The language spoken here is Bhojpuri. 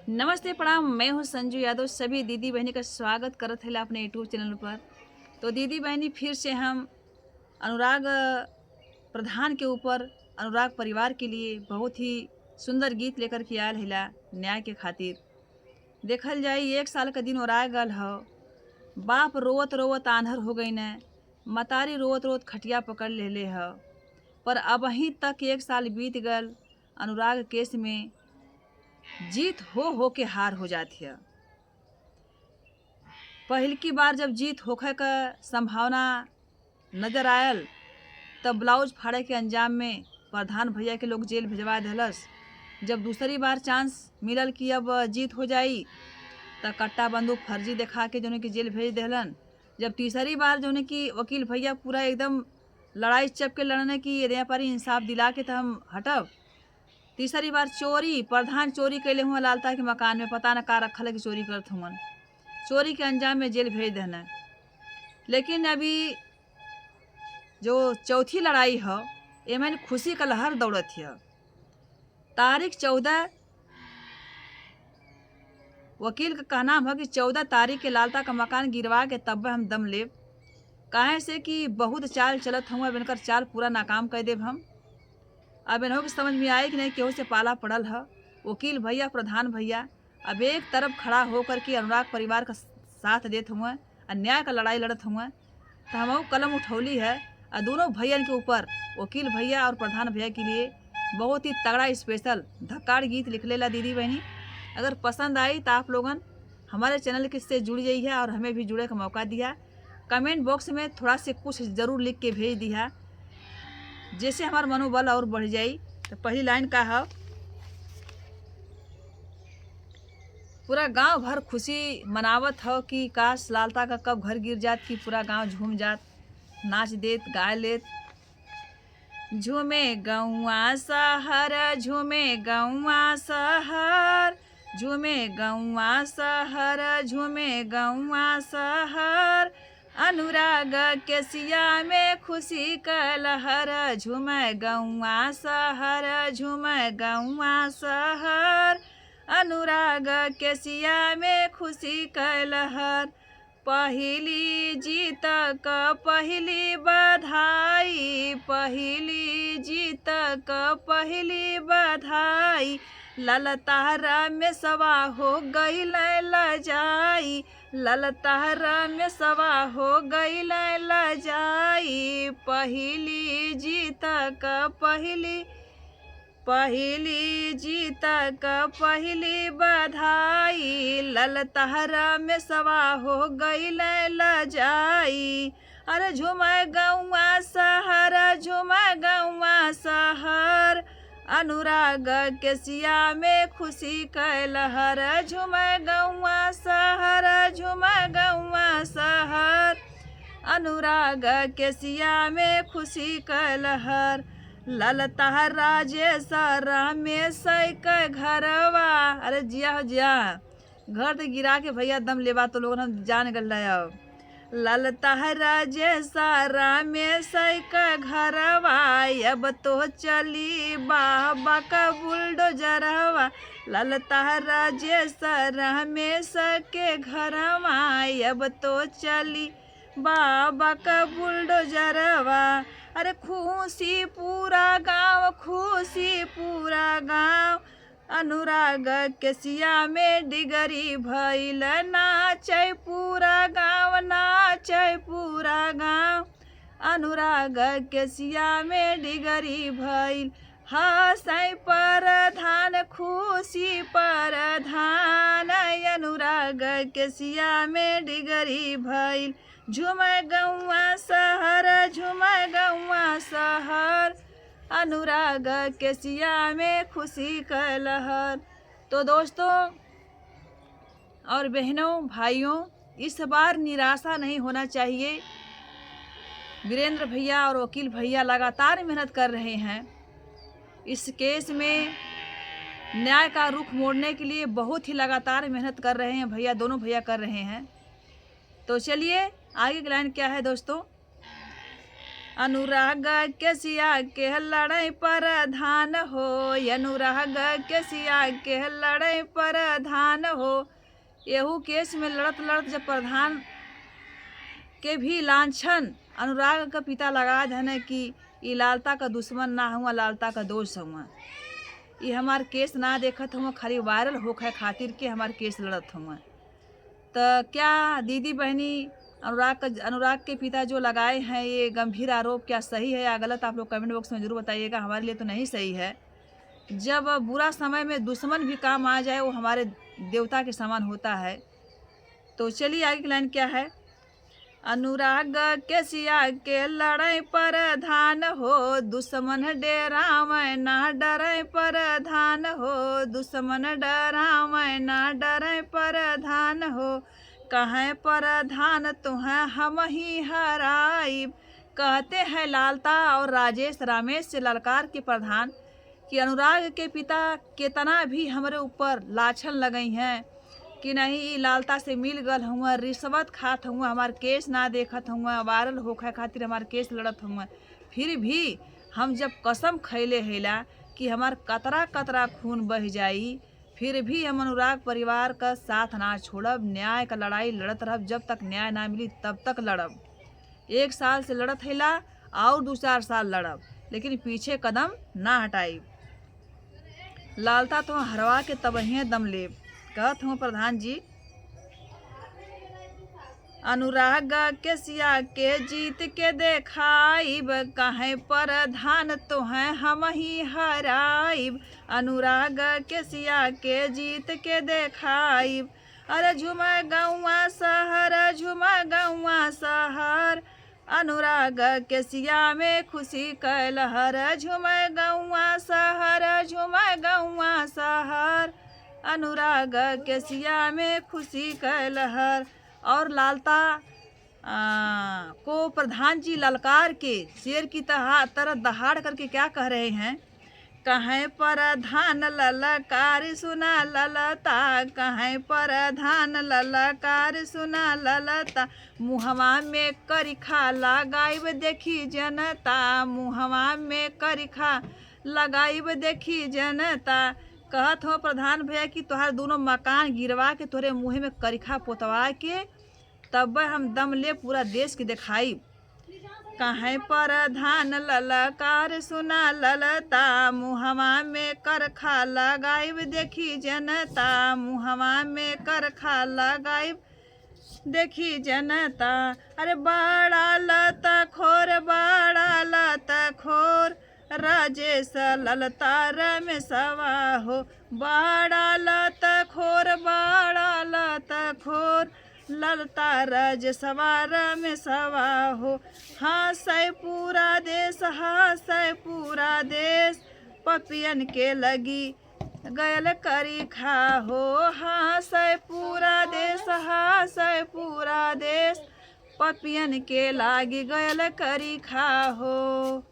नमस्ते प्रणाम। मैं हूँ संजू यादव। सभी दीदी बहनी का स्वागत करत है अपने यूट्यूब चैनल पर। तो दीदी बहनी फिर से हम अनुराग प्रधान के ऊपर अनुराग परिवार के लिए बहुत ही सुंदर गीत लेकर के आयल हिला न्याय के खातिर। देखल जाए 1 साल का दिन और आए गल हो। बाप रोवत रोवत आंधर हो गई न, मतारी रोवत रोवत खटिया पकड़ ले हो। पर अबही तक 1 साल बीत गल, अनुराग केस में जीत हो के हार हो जाती है। पहल की बार जब जीत होखे का संभावना नजर आयल, तब ब्लाउज फाड़े के अंजाम में प्रधान भैया के लोग जेल भिजवा दिलस। जब दूसरी बार चांस मिलल कि अब जीत हो जाई, त कट्टा बंदूक फर्जी दिखा के जोने की जेल भेज दिलन। जब तीसरी बार जोने की वकील भैया पूरा एकदम लड़ाई चप के लड़ने की ये पर इंसाफ दिला के तो हम हटब। तीसरी बार चोरी, प्रधान चोरी कैले हुआ लालता के मकान में, पता न का रखल है कि चोरी करत हुमन। चोरी के अंजाम में जेल भेज देना। लेकिन अभी जो चौथी लड़ाई है, एमन खुशी का लहर दौड़त है। तारीख 14, वकील का कहना है कि 14 तारीख के लालता का मकान गिरवा के तब हम दम लेब। काहे से कि बहुत चाल चलत हुआ, बनकर चाल पूरा नाकाम कर देब हम। अब इन्हों की समझ में आई कि नहीं केहू से पाला पड़ल है। वकील भैया, प्रधान भैया अब एक तरफ खड़ा होकर के अनुराग परिवार का साथ देत हुए, अन्याय का लड़ाई लड़त हुए। तो हम कलम उठौली है और दोनों भैयन के ऊपर, वकील भैया और प्रधान भैया के लिए बहुत ही तगड़ा स्पेशल धक्काड़ गीत लिख लेला दीदी बहनी। अगर पसंद आई तो आप लोगन हमारे चैनल के से जुड़ जाइए और हमें भी जुड़े का मौका दिया। कमेंट बॉक्स में थोड़ा से कुछ ज़रूर लिख के भेज दिया, जैसे हमारा मनोबल और बढ़ जाई। तो पहली लाइन का है, पूरा गांव भर खुशी मनावत हो कि काश लालता का कब घर गिर जात कि पूरा गांव झूम जात, नाच देत गाय लेत। झूमे गौआ शहर, झूमे गौआ शहर, झूमे गौआ शहर, झूमे गौआ शहर। अनुराग के सिया में खुशी का लहर, झूमे गौआ शहर, झूमे गौआ शहर। अनुराग के सिया में खुशी का लहर। पहली जीत का पहली बधाई, पहली जीत का पहली बधाई। ललतारा में सवा हो गई लजाई, ललतारा में सवा हो गई लजाई। पहली जीत का पहली जीत का पहली बधाई। ललतारा में सवा हो गई लजाई। अरे झूमे गौआ शहर, झूमे गौआ शहर। अनुराग के सिया में खुशी का लहर, झूमे गौआ शहर, झूमे गौआ शहर। अनुराग के सिया में खुशी का लहर। ललता राजेश रमेश के घरवा, अरे जिया हो जिया, घर तो गिरा के भैया दम लेवा तो लोग हम जान गल रहे। ललता राजेश रमेश के घरवा, अब तो चली बाबा का बुलडोजरवा। ललता राजेश रमेश के घरवा, अब तो चली बाबा का बुलडोजरवा। अरे खुशी पूरा गांव, खुशी पूरा गांव। अनुराग के सिया में डिगरी भइल, नाचे पूरा गांव, नाचे पूरा गांव। अनुराग के सिया में डिगरी भइल, हंसै प्रधान, खुशी प्रधान। अनुराग के सिया में डिगरी भइल, झूमे गौआ शहर, झूमे गौआ शहर। अनुराग के सिया में खुशी का लहर। तो दोस्तों और बहनों भाइयों, इस बार निराशा नहीं होना चाहिए। वीरेंद्र भैया और वकील भैया लगातार मेहनत कर रहे हैं। इस केस में न्याय का रुख मोड़ने के लिए बहुत ही लगातार मेहनत कर रहे हैं भैया, दोनों भैया कर रहे हैं। तो चलिए आगे की लाइन क्या है दोस्तों। अनुराग के सिया के लड़ाई पर धान हो, अनुराग के सिया के लड़ाई पर धान हो। एहू केस में लड़त लड़त जब प्रधान के भी लांछन अनुराग का पिता लगा धने कि ई लालता का दुश्मन ना हुआ, लालता का दोस्त हुआ। ये हमार केस ना देखत हुआ, खाली वायरल होखे खातिर के हमार केस लड़त हुआ। तो क्या दीदी बहनी अनुराग के पिता जो लगाए हैं ये गंभीर आरोप क्या सही है या गलत, आप लोग कमेंट बॉक्स में ज़रूर बताइएगा। हमारे लिए तो नहीं सही है। जब बुरा समय में दुश्मन भी काम आ जाए वो हमारे देवता के समान होता है। तो चलिए आगे की लाइन क्या है। अनुराग के सिया के लड़ाई पर धान हो, दुश्मन डेरावे ना डरे पर धान हो, दुश्मन डरावे ना डरे पर धान हो। कहें पर धान तुम्हें हम ही हराइब। कहते हैं लालता और राजेश रामेश से ललकार के प्रधान कि अनुराग के पिता कितना भी हमारे ऊपर लाछन लगई हैं कि नहीं लालता से मिल गल हुआ, रिश्वत खात हुआ, हमार केस ना देखत हुआ, वायरल होखे खातिर हमार केस लड़त हुआ। फिर भी हम जब कसम खैले हैला कि हमार कतरा कतरा खून बह जाई, फिर भी हम अनुराग परिवार का साथ ना छोड़ब। न्याय का लड़ाई लड़त रहब, जब तक न्याय ना मिली तब तक लड़ब। 1 साल से लड़त हैला और 2-4 साल लड़ब, लेकिन पीछे कदम ना हटाई। लालता तो हरवा के तबहिए दम लेब। कहत हूँ प्रधान जी। अनुराग के सिया के जीत के देखाइब, कहें पर धान तोहें हम ही हराइब। अनुराग के सिया के जीत के देखाइब। अरे झुमा गौआ शहर, झुमा गौआ शहर, अनुराग के सिया में खुशी कैलहर। झुमा गौआ शहर, झुमा गौआ शहर, अनुराग के सिया में खुशी कैलहर। और लालता को प्रधान जी ललकार के शेर की तरह दहाड़ करके क्या कह रहे हैं। कहें पर धान ललकार सुना ललता, कहें पर धान ललकार सुना ललता। मुहवा में करिखा लगाइब देखी जनता, मुहवा में करिखा लगाइब देखी जनता। कहत हो प्रधान भैया कि तोहार दोनों मकान गिरवा के तोरे मुँह में करिखा पोतवा के तब हम दम ले पूरा देश के दिखाई। कहें पर धान ललकार सुना ललता, मुहवा में करखा लगाइब देखी जनता, मुहवा में करखा लगाइब देखी जनता। अरे बड़ा लता खोर, बड़ा लता खोर, राजेश ललतार में सवा हो। बड़ा लता खोर, बड़ा लता खोर, ललता रज सवार में सवा हो। हंसै पूरा देश, हंसै पूरा देश, पपियन के लगी गयल करी खा हो। हंसै पूरा देश, हंसै पूरा देश, पपियन के लागी गयल करी खा हो।